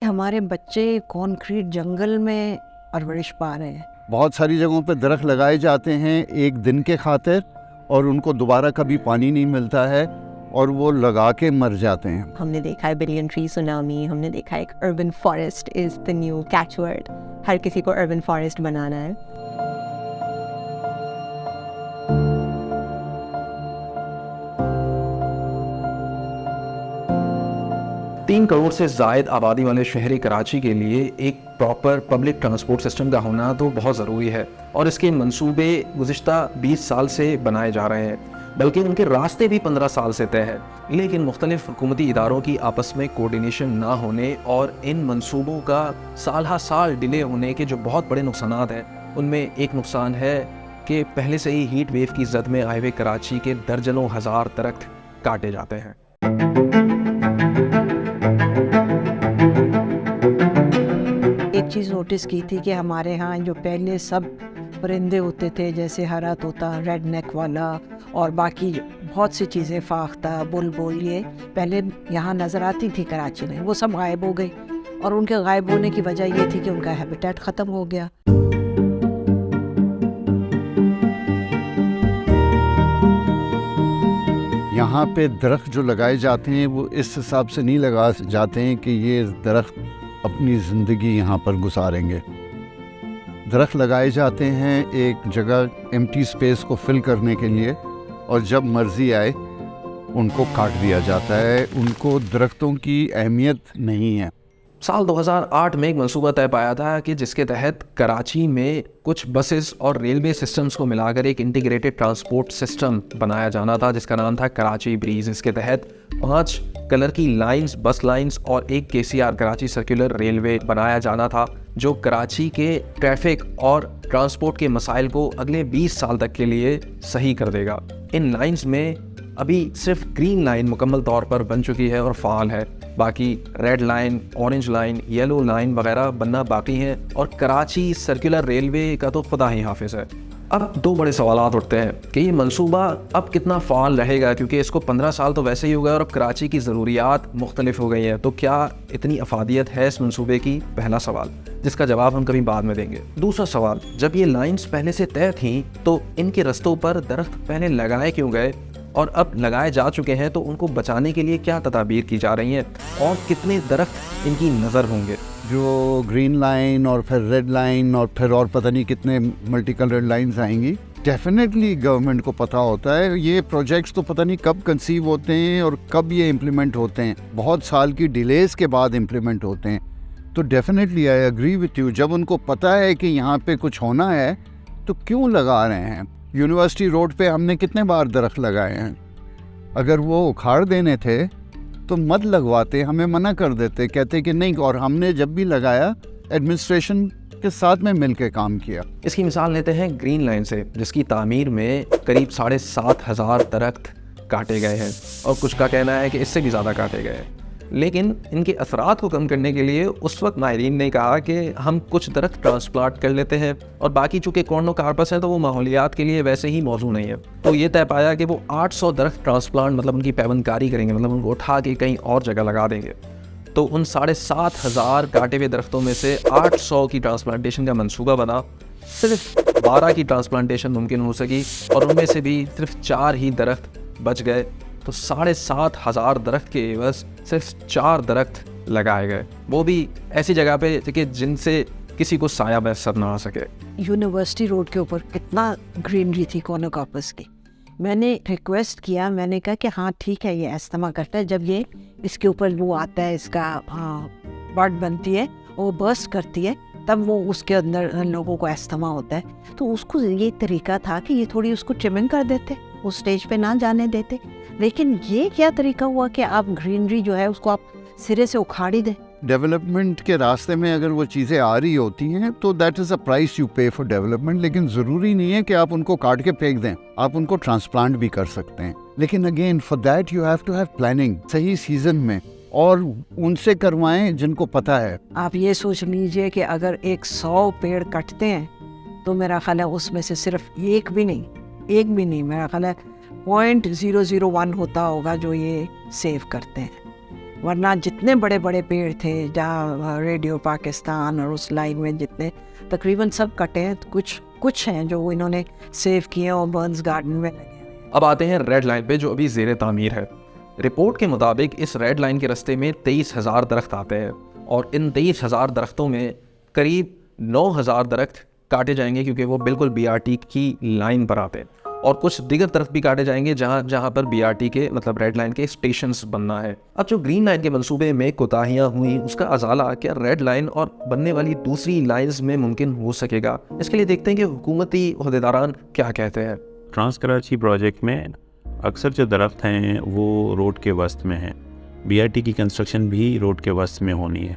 हमारे बच्चे कंक्रीट जंगल में परवरिश पा रहे हैं। बहुत सारी जगहों पर दरख्त लगाए जाते हैं एक दिन के खातिर और उनको दोबारा कभी पानी नहीं मिलता है और वो लगा के मर जाते हैं। हमने देखा है बिलियन ट्री सुनामी, हमने देखा है urban forest is the new catchword. हर किसी को अर्बन फॉरेस्ट बनाना है। 3 करोड़ से ज़ायद आबादी वाले शहर कराची के लिए एक प्रॉपर पब्लिक ट्रांसपोर्ट सिस्टम का होना तो बहुत ज़रूरी है और इसके मंसूबे गुज़िश्ता 20 साल से बनाए जा रहे हैं, बल्कि उनके रास्ते भी 15 साल से तय है। लेकिन मुख्तलिफ हुकूमती इदारों की आपस में कोऑर्डिनेशन ना होने और इन मंसूबों का साल हा साल डिले होने के जो बहुत बड़े नुकसानात हैं, उनमें एक नुकसान है कि पहले से ही हीट वेव की जद में आए हुए कराची के दर्जनों हज़ार दरख्त काटे जाते हैं। एक चीज़ नोटिस की थी कि हमारे यहाँ जो पहले सब परिंदे होते थे, जैसे हरा तोता, रेड नेक वाला और बाकी बहुत सी चीज़ें, फाख्ता, बुलबुल, ये पहले यहाँ नज़र आती थी कराची में, वो सब गायब हो गई। और उनके गायब होने की वजह ये थी कि उनका हैबिटेट ख़त्म हो गया। यहाँ पे दरख्त जो लगाए जाते हैं वो इस हिसाब से नहीं लगा जाते हैं कि ये दरख्त अपनी ज़िंदगी यहाँ पर गुजारेंगे। दरख्त लगाए जाते हैं एक जगह एम्प्टी स्पेस को फिल करने के लिए और जब मर्ज़ी आए उनको काट दिया जाता है। उनको दरख्तों की अहमियत नहीं है। साल 2008 में एक मंसूबा तय पाया था कि जिसके तहत कराची में कुछ बसेस और रेलवे सिस्टम्स को मिलाकर एक इंटीग्रेटेड ट्रांसपोर्ट सिस्टम बनाया जाना था, जिसका नाम था कराची ब्रीज। इसके तहत 5 कलर की लाइंस, बस लाइंस और एक KCR कराची सर्कुलर रेलवे बनाया जाना था, जो कराची के ट्रैफिक और ट्रांसपोर्ट के मसाइल को अगले 20 साल तक के लिए सही कर देगा। इन लाइंस में अभी सिर्फ ग्रीन लाइन मुकम्मल तौर पर बन चुकी है और फ़ाल है, बाकी red line, orange line, yellow line वगैरह बनना बाकी हैं और कराची सर्कुलर रेलवे का तो खुदा ही हाफिज़ है। अब 2 बड़े सवालात उठते हैं कि ये मंसूबा अब कितना फ़ाल रहेगा, क्योंकि इसको 15 साल तो वैसे ही हो गए और अब कराची की ज़रूरियात मुख्तलिफ हो गई हैं, तो क्या इतनी अफादियत है इस मंसूबे की? पहला सवाल, जिसका जवाब हम कभी बाद में देंगे। दूसरा सवाल, जब ये लाइन्स पहले से तय थीं तो इनके रस्तों पर दरख्त पहले लगाए क्यों गए और अब लगाए जा चुके हैं तो उनको बचाने के लिए क्या तदाबीर की जा रही हैं और कितने दरख्त इनकी नज़र होंगे? जो ग्रीन लाइन और फिर रेड लाइन और फिर और पता नहीं कितने मल्टी कलर लाइन्स आएंगी, डेफिनेटली गवर्नमेंट को पता होता है। ये प्रोजेक्ट्स तो पता नहीं कब कंसीव होते हैं और कब ये इम्प्लीमेंट होते हैं, बहुत साल की डिलेज के बाद इम्प्लीमेंट होते हैं। तो definitely I agree with you, जब उनको पता है कि यहाँ पे कुछ होना है तो क्यों लगा रहे हैं? यूनिवर्सिटी रोड पे हमने कितने बार दरख्त लगाए हैं। अगर वो उखाड़ देने थे तो मत लगवाते, हमें मना कर देते, कहते कि नहीं। और हमने जब भी लगाया एडमिनिस्ट्रेशन के साथ में मिलकर काम किया। इसकी मिसाल लेते हैं ग्रीन लाइन से, जिसकी तामीर में करीब 7,500 दरख्त काटे गए हैं और कुछ का कहना है कि इससे भी ज़्यादा काटे गए हैं। लेकिन इनके असरात को कम करने के लिए उस वक्त माहिरीन ने कहा कि हम कुछ दरख्त ट्रांसप्लांट कर लेते हैं और बाकी चूँकि कॉर्नोकार्पस है तो वो माहौलियात के लिए वैसे ही मौजू नहीं है। तो ये तय पाया कि वो 800 दरख्त ट्रांसप्लांट, मतलब उनकी पैवंदकारी करेंगे, मतलब उनको उठा के कहीं और जगह लगा देंगे। तो उन 7,500 काटे हुए दरख्तों में से 800 की ट्रांसप्लांटेशन का मंसूबा बना। सिर्फ 12 की ट्रांसप्लांटेशन मुमकिन हो सकी और उनमें से भी सिर्फ 4 ही दरख्त बच गए। तो 7,500 दरख्त के एवज सिर्फ 4 दरख्त लगाए गए, वो भी ऐसी जगह पे कि जिनसे किसी को साया मैसर ना आ सके। यूनिवर्सिटी रोड के ऊपर कितना ग्रीनरी थी कॉर्नोकार्पस की। मैंने रिक्वेस्ट किया, मैंने कहा कि हाँ ठीक है, ये इस्तेमाल करता है, जब ये इसके ऊपर वो आता है, इसका बर्ड बनती है, वो बर्स्ट करती है, तब वो उसके अंदर लोगों को अस्थमा होता है। तो उसको ये तरीका था कि ये थोड़ी उसको ट्रिमिंग कर देते, उस स्टेज पे ना जाने देते। लेकिन ये क्या तरीका हुआ कि आप ग्रीनरी जो है उसको आप सिरे से उखाड़ ही दें? डेवलपमेंट के रास्ते में अगर वो चीज़ें आ रही होती हैं तो that is a price you पे फॉर डेवलपमेंट। लेकिन ज़रूरी नहीं है कि आप उनको काट के फेंक दें, आप उनको ट्रांसप्लांट भी कर सकते हैं। लेकिन again for that you have to have planning, सही सीजन में, और उनसे करवाएं जिनको पता है। आप ये सोच लीजिए कि अगर 100 पेड़ कटते हैं तो मेरा ख्याल है उसमें से सिर्फ एक भी नहीं, मेरा ख्याल है 0.001 होता होगा जो ये सेव करते हैं। वरना जितने बड़े बड़े पेड़ थे जहाँ रेडियो पाकिस्तान और उस लाइन में जितने तकरीबन सब कटे हैं, तो कुछ हैं जो इन्होंने सेव किए और बर्न्स गार्डन में लगे हैं। अब आते हैं रेड लाइन पे जो अभी ज़ेर तामीर है। रिपोर्ट के मुताबिक इस रेड लाइन के रास्ते में 23,000 दरख्त आते हैं और इन 23,000 दरख्तों में करीब 9,000 दरख्त काटे जाएंगे क्योंकि वो बिल्कुल BRT की लाइन पर आते हैं, और कुछ दिगर दरख्त भी काटे जाएंगे जहाँ पर BRT के मतलब रेड लाइन के स्टेशंस बनना है। अब जो ग्रीन लाइन के मंसूबे में कोताहियाँ हुई उसका अजाला क्या रेड लाइन और बनने वाली दूसरी लाइन्स में मुमकिन हो सकेगा? इसके लिए देखते हैं कि हुकूमती ओहदेदारान क्या कहते हैं। ट्रांस कराची प्रोजेक्ट में अक्सर जो दरख्त हैं वो रोड के वस्त में हैं। BRT की कंस्ट्रक्शन भी रोड के वस्त में होनी है।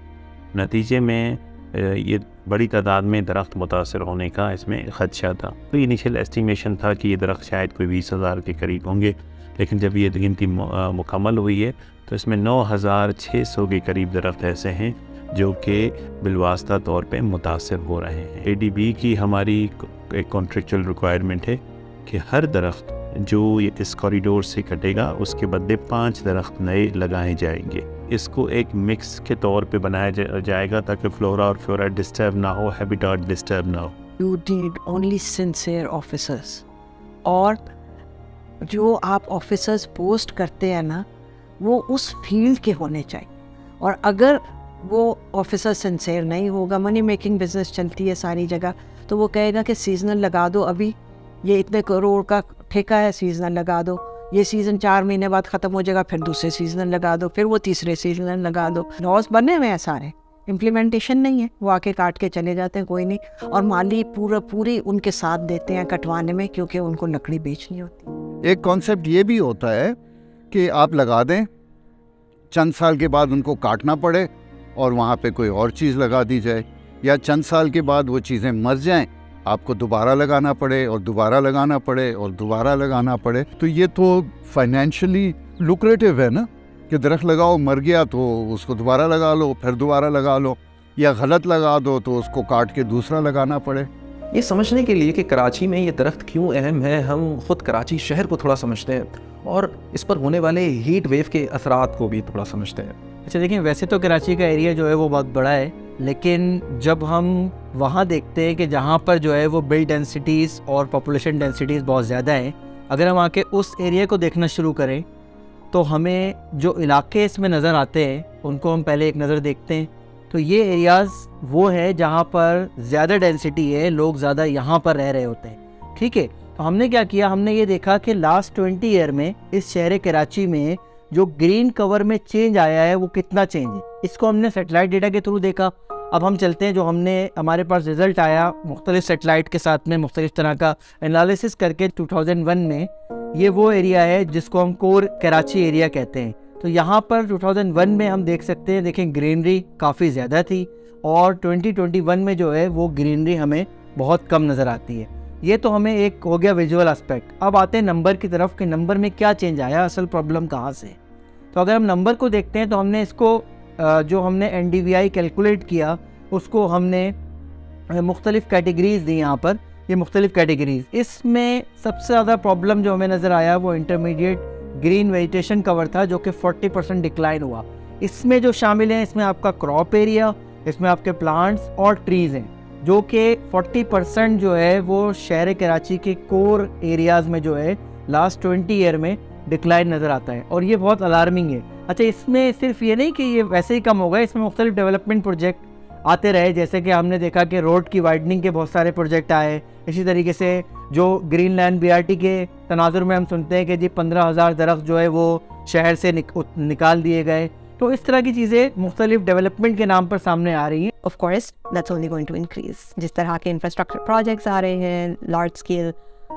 नतीजे में ये बड़ी तादाद में दरख्त मुतासर होने का इसमें ख़दशा था। तो इनिशियल एस्टिमेशन था कि ये दरख्त शायद कोई 20,000 के करीब होंगे, लेकिन जब ये गिनती मुकम्मल हुई है तो इसमें 9,600 के करीब दरख्त ऐसे हैं जो कि बिलवास्ता तौर पे मुतासर हो रहे हैं। ADB की हमारी एक कॉन्ट्रेक्चुअल रिक्वायरमेंट है कि हर दरख्त जो ये इस कॉरिडोर से कटेगा उसके बदले 5 दरख्त नए लगाए जाएंगे। इसको एक मिक्स के तौर पे बनाया जाएगा ताकि फ्लोरा और फ्लोरा डिस्टर्ब ना हो, हैबिटाट डिस्टर्ब ना हो। You need only sincere officers, और जो आप ऑफिसर्स पोस्ट करते हैं ना वो उस फील्ड के होने चाहिए, और अगर वो ऑफिसर सिंसेयर नहीं होगा, मनी मेकिंग बिजनेस चलती है सारी जगह, तो वो कहेगा कि सीजनल लगा दो, अभी ये इतने करोड़ का ठेका है, सीजनल लगा दो, ये सीज़न 4 महीने बाद ख़त्म हो जाएगा, फिर दूसरे सीजनल लगा दो, फिर वो तीसरे सीजनल लगा दो। लॉस बने हुए हैं सारे, इम्प्लीमेंटेशन नहीं है, वो आके काट के चले जाते हैं, कोई नहीं, और माली पूरी उनके साथ देते हैं कटवाने में क्योंकि उनको लकड़ी बेचनी होती है। एक कॉन्सेप्ट ये भी होता है कि आप लगा दें, चंद साल के बाद उनको काटना पड़े और वहाँ पे कोई और चीज़ लगा दी जाए, या चंद साल के बाद वो चीज़ें मर जाएं, आपको दोबारा लगाना पड़े और दोबारा लगाना पड़े और दोबारा लगाना पड़े। तो ये तो फाइनेंशियली लुक्रेटिव है ना, कि दरख्त लगाओ, मर गया तो उसको दोबारा लगा लो, फिर दोबारा लगा लो, या गलत लगा दो तो उसको काट के दूसरा लगाना पड़े। ये समझने के लिए कि कराची में ये दरख्त क्यों अहम है, हम ख़ुद कराची शहर को थोड़ा समझते हैं और इस पर होने वाले हीट वेव के असरात को भी थोड़ा समझते हैं। अच्छा देखिए, वैसे तो कराची का एरिया जो है वो बहुत बड़ा है, लेकिन जब हम वहाँ देखते हैं कि जहाँ पर जो है वो बिल्ड डेंसिटीज़ और पॉपुलेशन डेंसिटीज़ बहुत ज़्यादा है, अगर हम आके उस एरिया को देखना शुरू करें तो हमें जो इलाके इसमें नज़र आते हैं उनको हम पहले एक नज़र देखते हैं। तो ये एरियाज़ वो है जहाँ पर ज़्यादा डेंसिटी है, लोग ज़्यादा यहाँ पर रह रहे होते हैं। ठीक है, तो हमने क्या किया, हमने ये देखा कि लास्ट 20 ईयर में इस शहर कराची में जो ग्रीन कवर में चेंज आया है वो कितना चेंज है, इसको हमने सेटेलाइट डेटा के थ्रू देखा। अब हम चलते हैं, जो हमारे पास रिज़ल्ट आया मुख्तलिफ सेटेलाइट के साथ में मुख्तलिफ तरह का एनालिसिस करके 2001 में, ये वो एरिया है जिसको हम कोर कराची एरिया कहते हैं। तो यहाँ पर 2001 में हम देख सकते हैं, देखें ग्रीनरी काफ़ी ज़्यादा थी, और 2021 में जो है वो ग्रीनरी हमें बहुत कम नज़र आती है। ये तो हमें एक हो गया विजुअल एस्पेक्ट। अब आते हैं नंबर की तरफ कि नंबर में क्या चेंज आया, असल प्रॉब्लम कहाँ से। तो अगर हम नंबर को देखते हैं तो हमने इसको जो हमने NDVI कैलकुलेट किया उसको हमने मुख्तलिफ कैटेगरीज़ दी। यहाँ पर ये मुख्तलिफ कैटेगरीज़, इसमें सबसे ज़्यादा प्रॉब्लम जो हमें नज़र आया वो इंटरमीडिएट ग्रीन वेजिटेशन कवर था, जो कि 40% डिक्लाइन हुआ। इसमें जो शामिल हैं, इसमें आपका क्रॉप एरिया, इसमें आपके प्लांट्स और ट्रीज़ हैं, जो कि 40% जो है वो शहर कराची के कोर एरियाज़ में जो है लास्ट 20 ईयर में डिक्लाइन नज़र आता है, और ये बहुत अलार्मिंग है। अच्छा, इसमें सिर्फ ये नहीं कि ये वैसे ही कम हो गए, इसमें मुख्तलिफ डेवलपमेंट प्रोजेक्ट आते रहे, जैसे कि हमने देखा कि रोड की वाइडनिंग के बहुत सारे प्रोजेक्ट आए। इसी तरीके से जो ग्रीन लैंड BRT के तनाजुर में हम सुनते हैं कि जी 15,000 दरख्त जो है वो शहर से निकाल दिए गए। तो इस तरह की चीज़ें मुख्तलिफ डेवलपमेंट के नाम पर सामने आ रही हैं। Of course, that's only going to increase. जिस तरह के इंफ्रास्ट्रक्चर प्रोजेक्ट्स आ रहे हैं, लार्ज स्केल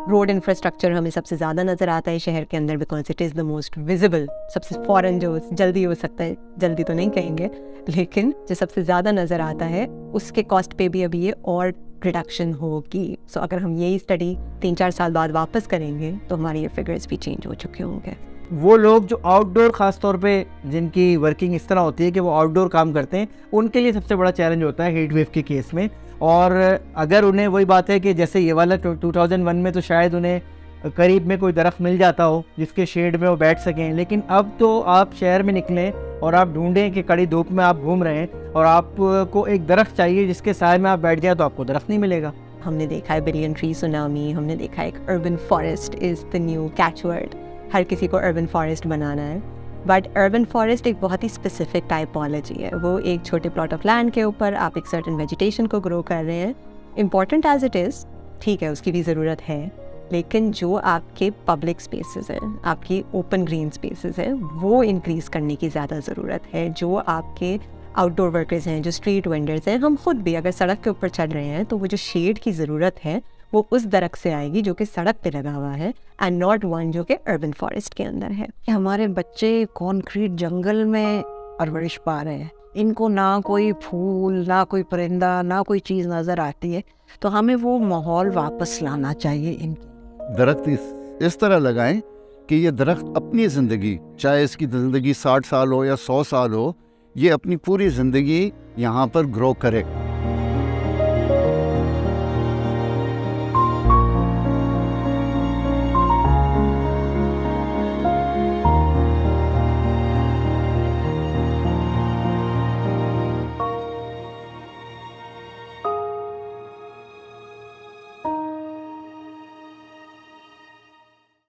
रोड इंफ्रास्ट्रक्चर हमें सबसे ज़्यादा नज़र आता है शहर के अंदर, because it is the most visible, सबसे फ़ौरन जो जल्दी हो सकता है, जल्दी तो नहीं कहेंगे लेकिन जो सबसे ज़्यादा नज़र आता है उसके कॉस्ट पे भी अभी ये और रिडक्शन होगी। सो अगर हम यही स्टडी 3-4 साल बाद वापस करेंगे तो हमारी ये फिगर्स भी चेंज हो चुके होंगे। वो लोग जो आउटडोर ख़ास तौर पे जिनकी वर्किंग इस तरह होती है कि वो आउटडोर काम करते हैं, उनके लिए सबसे बड़ा चैलेंज होता है हीट वेव के केस में। और अगर उन्हें वही बात है कि जैसे ये वाला 2001 में तो शायद उन्हें करीब में कोई दरख्त मिल जाता हो जिसके शेड में वो बैठ सकें। लेकिन अब तो आप शहर में निकलें और आप ढूंढें कि कड़ी धूप में आप घूम रहे हैं और आपको एक दरख्त चाहिए जिसके साए में आप बैठ जाए, तो आपको दरख्त नहीं मिलेगा। हमने देखा है बिलियन ट्री सुनामी, हमने देखा है urban forest is the new catchword, हर किसी को अर्बन फॉरेस्ट बनाना है। बट अर्बन फॉरेस्ट एक बहुत ही स्पेसिफिक टाइपोलॉजी है। वो एक छोटे प्लॉट ऑफ लैंड के ऊपर आप एक सर्टेन वेजिटेशन को ग्रो कर रहे हैं। इम्पॉर्टेंट एज इट इज़, ठीक है, उसकी भी ज़रूरत है, लेकिन जो आपके पब्लिक स्पेसेस हैं, आपकी ओपन ग्रीन स्पेसेस हैं, वो इंक्रीज़ करने की ज़्यादा ज़रूरत है। जो आपके आउटडोर वर्कर्स हैं, जो स्ट्रीट वेंडर्स हैं, हम खुद भी अगर सड़क के ऊपर चल रहे हैं तो वो जो शेड की ज़रूरत है वो उस दरख्त से आएगी जो कि सड़क पे लगा हुआ है, एंड नॉट वन जो कि अर्बन फॉरेस्ट के अंदर है। हमारे बच्चे कॉन्क्रीट जंगल में परवरिश पा रहे हैं, इनको ना कोई फूल, ना कोई परिंदा, ना कोई चीज़ नज़र आती है, तो हमें वो माहौल वापस लाना चाहिए इनके। दरख्त इस तरह लगाएं कि ये दरख्त अपनी ज़िंदगी, चाहे इसकी ज़िंदगी 60 साल हो या 100 साल हो, ये अपनी पूरी ज़िंदगी यहाँ पर ग्रो करे।